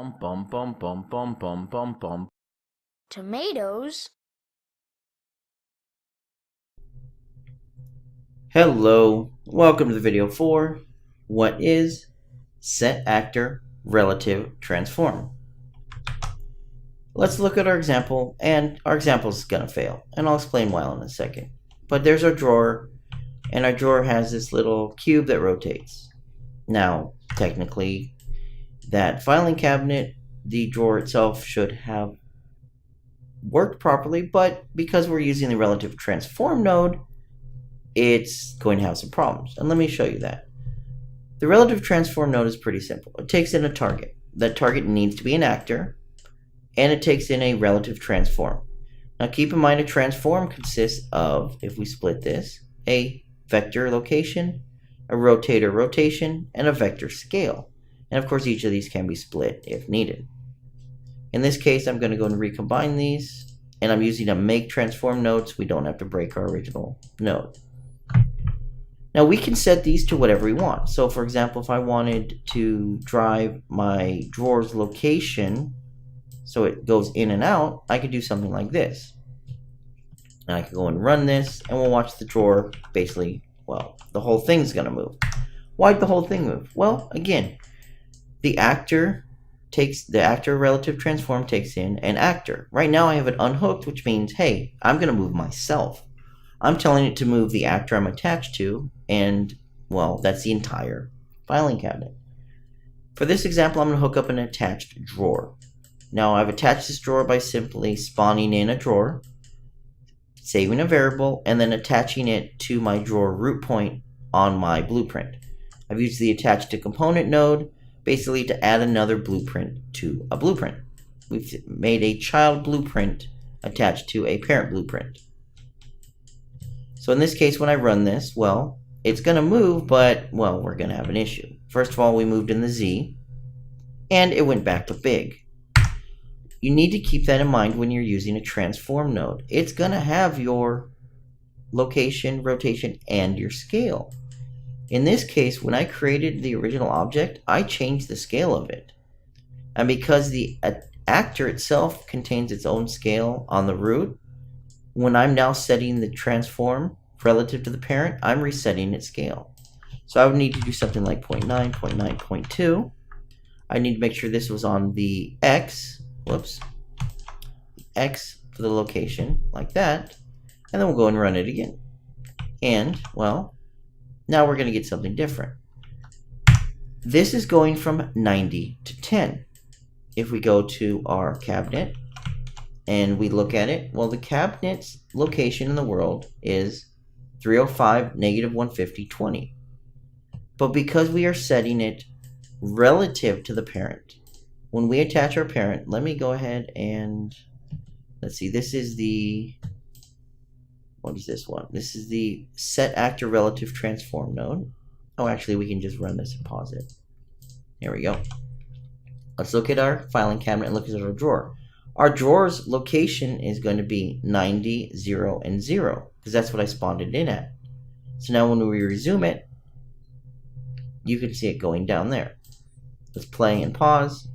Bum bum bum bum bum bum bum bum. Tomatoes? Hello, welcome to the video for what is set actor relative transform. Let's look at our example, and our example is going to fail, and I'll explain why in a second. But there's our drawer, and our drawer has this little cube that rotates. Now, technically, that filing cabinet, the drawer itself should have worked properly, but because we're using the relative transform node, it's going to have some problems. And let me show you that. The relative transform node is pretty simple. It takes in a target. That target needs to be an actor, and it takes in a relative transform. Now keep in mind a transform consists of, if we split this, a vector location, a rotator rotation, and a vector scale. And of course each of these can be split if needed. In this case I'm going to go and recombine these, and I'm using a make transform node so we don't have to break our original node. Now we can set these to whatever we want. So for example, if I wanted to drive my drawer's location so it goes in and out, I could do something like this. And I could go and run this, and we'll watch the drawer basically, well, the whole thing's going to move. Why'd the whole thing move? Well, again, the actor relative transform takes in an actor. Right now I have it unhooked, which means, hey, I'm going to move myself. I'm telling it to move the actor I'm attached to, and, well, that's the entire filing cabinet. For this example, I'm going to hook up an attached drawer. Now, I've attached this drawer by simply spawning in a drawer, saving a variable, and then attaching it to my drawer root point on my blueprint. I've used the attach to component node, basically to add another blueprint to a blueprint. We've made a child blueprint attached to a parent blueprint. So in this case, when I run this, well, it's going to move, but, well, we're going to have an issue. First of all, we moved in the Z, and it went back to big. You need to keep that in mind when you're using a transform node. It's going to have your location, rotation, and your scale. In this case, when I created the original object, I changed the scale of it. And because the actor itself contains its own scale on the root, when I'm now setting the transform relative to the parent, I'm resetting its scale. So I would need to do something like 0.9, 0.9, 0.2. I need to make sure this was on the X, X for the location, like that. And then we'll go and run it again. And, well, now we're going to get something different. This is going from 90 to 10. If we go to our cabinet, and we look at it, well, the cabinet's location in the world is 305, negative 150, 20. But because we are setting it relative to the parent, when we attach our parent, let me go ahead and, let's see, this is the, what is this one? This is the set actor relative transform node. Oh, actually, we can just run this and pause it. Here we go. Let's look at our filing cabinet and look at our drawer. Our drawer's location is going to be 90, 0, and 0, because that's what I spawned it in at. So now when we resume it, you can see it going down there. Let's play and pause.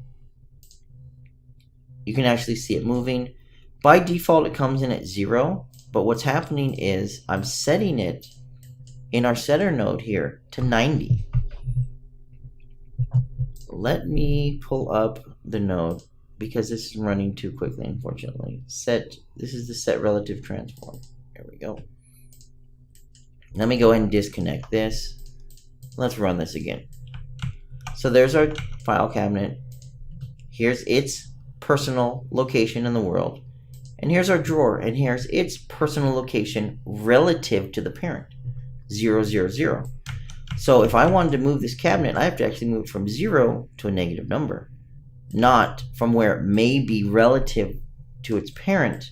You can actually see it moving. By default, it comes in at 0, but what's happening is I'm setting it in our setter node here to 90. Let me pull up the node, because this is running too quickly, unfortunately. This is the set relative transform. There we go. Let me go ahead and disconnect this. Let's run this again. So there's our file cabinet. Here's its personal location in the world. And here's our drawer, and here's its personal location relative to the parent. 0, 0, 0. So if I wanted to move this cabinet, I have to actually move from 0 to a negative number. Not from where it may be relative to its parent,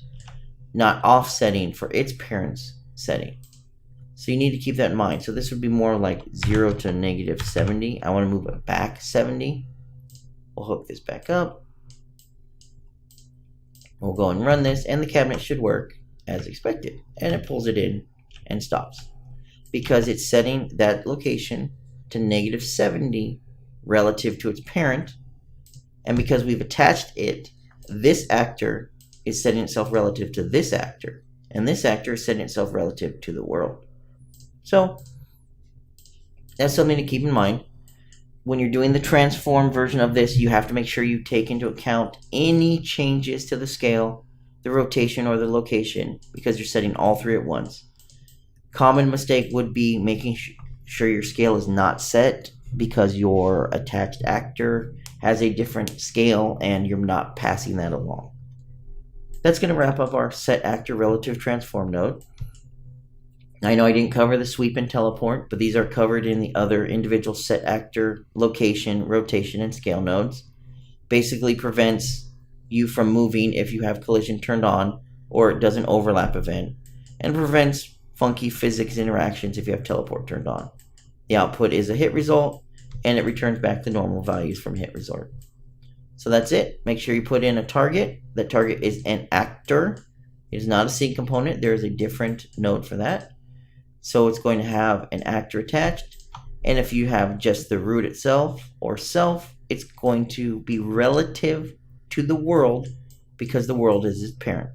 not offsetting for its parent's setting. So you need to keep that in mind. So this would be more like 0 to negative 70. I want to move it back 70. We'll hook this back up. We'll go and run this, and the cabinet should work as expected. And it pulls it in and stops, because it's setting that location to negative 70 relative to its parent, And because we've attached it, this actor is setting itself relative to this actor. And this actor is setting itself relative to the world. So that's something to keep in mind. When you're doing the transform version of this, you have to make sure you take into account any changes to the scale, the rotation, or the location, because you're setting all three at once. Common mistake would be making sure your scale is not set because your attached actor has a different scale and you're not passing that along. That's going to wrap up our set actor relative transform node. I know I didn't cover the sweep and teleport, but these are covered in the other individual set actor location, rotation, and scale nodes. Basically prevents you from moving if you have collision turned on or it does an overlap event, and prevents funky physics interactions if you have teleport turned on. The output is a hit result, and it returns back the normal values from hit result. So that's it. Make sure you put in a target. That target is an actor. It is not a sync component. There is a different node for that. So it's going to have an actor attached. And if you have just the root itself or self, it's going to be relative to the world because the world is its parent.